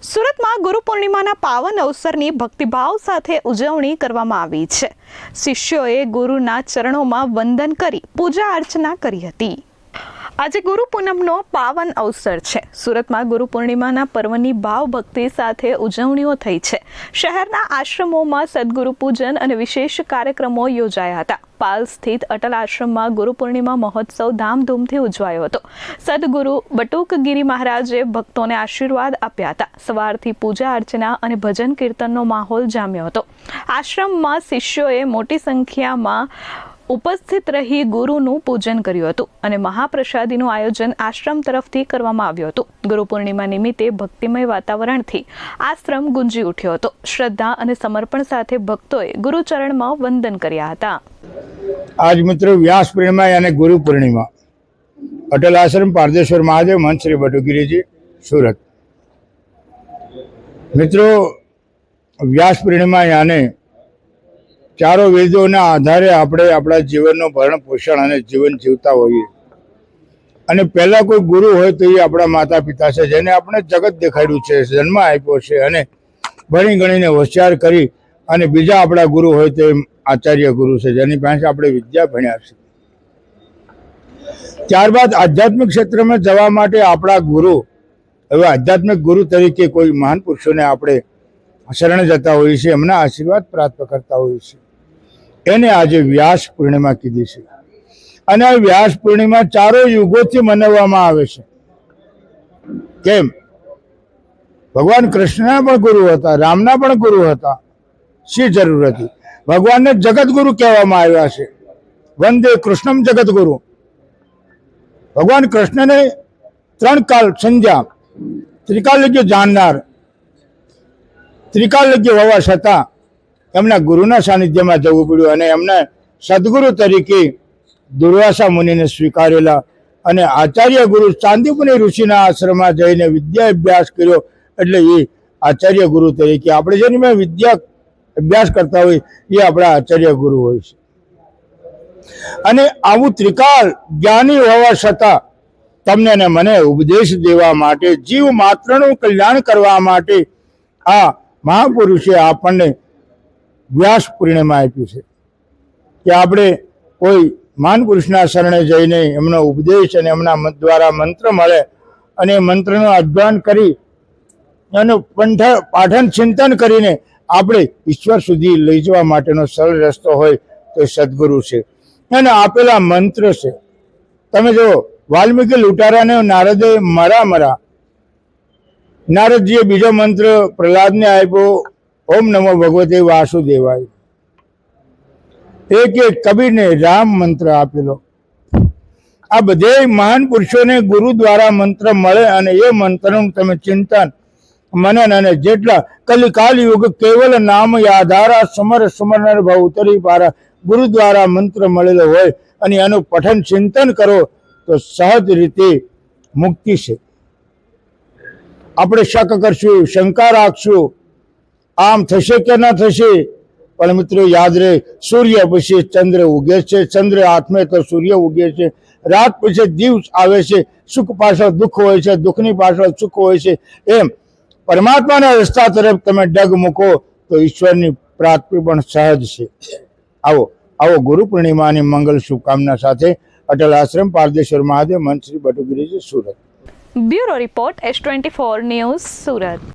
સુરતમાં ગુરુ પૂર્ણિમાના પાવન અવસરની ભક્તિભાવ સાથે ઉજવણી કરવામાં આવી છે। શિષ્યોએ ગુરુના ચરણોમાં વંદન કરી પૂજા અર્ચના કરી હતી। આજે ગુરુ પૂનમનો પાવન અવસર છે। સુરતમાં ગુરુ પૂર્ણિમાના પર્વની ભાવ ભક્તિ સાથે ઉજવણીઓ થઈ છે। શહેરના આશ્રમોમાં સદગુરુ પૂજન અને વિશેષ કાર્યક્રમો યોજાયા હતા। પાલ સ્થિત અટલ આશ્રમમાં ગુરુ પૂર્ણિમા મહોત્સવ ધામધૂમથી ઉજવાયો હતો। સદગુરુ બટુકગીરી મહારાજે ભક્તોને આશીર્વાદ આપ્યા હતા। સવારથી પૂજા અર્ચના અને ભજન કીર્તનનો માહોલ જામ્યો હતો। આશ્રમમાં શિષ્યોએ મોટી સંખ્યામાં ઉપસ્થિત રહી ગુરુનું પૂજન કર્યું હતું અને મહાપ્રસાદીનું આયોજન આશ્રમ તરફથી કરવામાં આવ્યું હતું। ગુરુ પૂર્ણિમા નિમિત્તે ભક્તિમય વાતાવરણથી આશ્રમ ગુંજી ઉઠ્યો હતો। શ્રદ્ધા અને સમર્પણ સાથે ભક્તોએ ગુરુચરણમાં વંદન કર્યા હતા। आज मित्रों व्यास पूर्णिमा यानी गुरु पूर्णिमा अटल आश्रम पारदेश्वर महादेव मंच श्री बटुगिरी जी सूरत। मित्रों व्यास पूर्णिमा यानी चारों वेदों आधारे આપણે આપણા જીવનનો ભરણ પોષણ અને જીવન જીવતા હોઈએ અને પહેલા કોઈ ગુરુ હોય તો એ આપણા માતા પિતા છે, જેને આપણે જગત દેખાડ્યું છે, જન્મ આપ્યો છે અને ભણી ગણીને હોશિયાર કરી અને બીજા આપણા ગુરુ હોય તો आचार्य गुरु से जेनी पास आपणे विद्या भण्या छे। त्यारबाद आध्यात्मिक क्षेत्र में जवा माटे आपणा गुरु एवा आध्यात्मिक गुरु तरीके कोई महान पुरुषों ने आपणे शरण जता होईए छे, एमना आशीर्वाद प्राप्त करता होईए छे। एने आजे व्यास पूर्णिमा कीधी छे अने व्यास पूर्णिमा चारो युगोथी मनाववामां आवे छे। केम? भगवान कृष्णना पण गुरु हता, रामना पण गुरु हता। शी जरूर हती? भगवान ने जगत गुरु कहवामां आव्या छे। वंदे कृष्णम जगत गुरु। भगवान कृष्ण ने त्रण काल संध्या त्रिकालज्ञ जाननार त्रिकालज्ञ होवा छतां एमना गुरुना सानिध्यमां जवुं पड्युं अने एमने सद्गुरु तरीके दुर्वासा मुनिने स्वीकारेला अने आचार्य गुरु चांदीपुनी ऋषिना आश्रममां जईने विद्या अभ्यास कर्यो। एटले ए आचार्य गुरु तरीके आपणे जेने विद्या अभ्यास करता हो ये अपना आचार्य गुरु हो। आवु त्रिकाल ज्ञानी होवा छतां तमने ने मने उपदेश देवा माटे जीव मात्रनुं कल्याण करवा माटे आ महापुरुषे आपणे व्यास पूर्णिमा आप्युं छे कि आपणे कोई महान पुरुषना शरणे जईने एमनो उपदेश अने एमना द्वारा मंत्र मळे अने मंत्रनुं अध्ययन करी अने पाठन चिंतन करीने આપણે ઈશ્વર સુધી લઈ જવા માટેનો સરળ રસ્તો હોય તો સદગુરુ છે અને આપેલા મંત્ર છે। તમે જો વાલ્મીકી લૂંટારાને નારદે મરા નારદજીએ બીજો મંત્ર પ્રહલાદને આપ્યો, ઓમ નમો ભગવતે વાસુદેવાય। એક કબીરને રામ મંત્ર આપેલો। આ બધે મહાન પુરુષોને ગુરુ દ્વારા મંત્ર મળે અને એ મંત્રનું તમે ચિંતન मनन अने जेटला कलिकाल युग केवल नाम आधारा समर समरनर भाव उतरी पारा गुरु द्वारा मंत्र मळेलो होय अने एनुं पठन चिंतन करो तो सहज रीते मुक्ति छे। आपणे शक करशुं, शंका राखशुं, आम थशे के न थशे, पण मित्रों याद रहे सूर्य पछी चंद्र उगे छे, चंद्र आत्मे तो सूर्य उगे छे, रात पछी दिवस आवे छे, सुख पाछळ दुख होय छे, दुखनी पाछळ सुख होय छे। एम परमात्मा ने रस्ता तरफ तमे डग मूको तो ईश्वर की प्राप्ति पण सहज छे। आवो आवो गुरु पूर्णिमा की मंगल शुभकामना साथे अटल आश्रम पारदेश्वर महादेव मंच श्री बटुगिरी जी सूरत। ब्यूरो रिपोर्ट S24 न्यूज सूरत।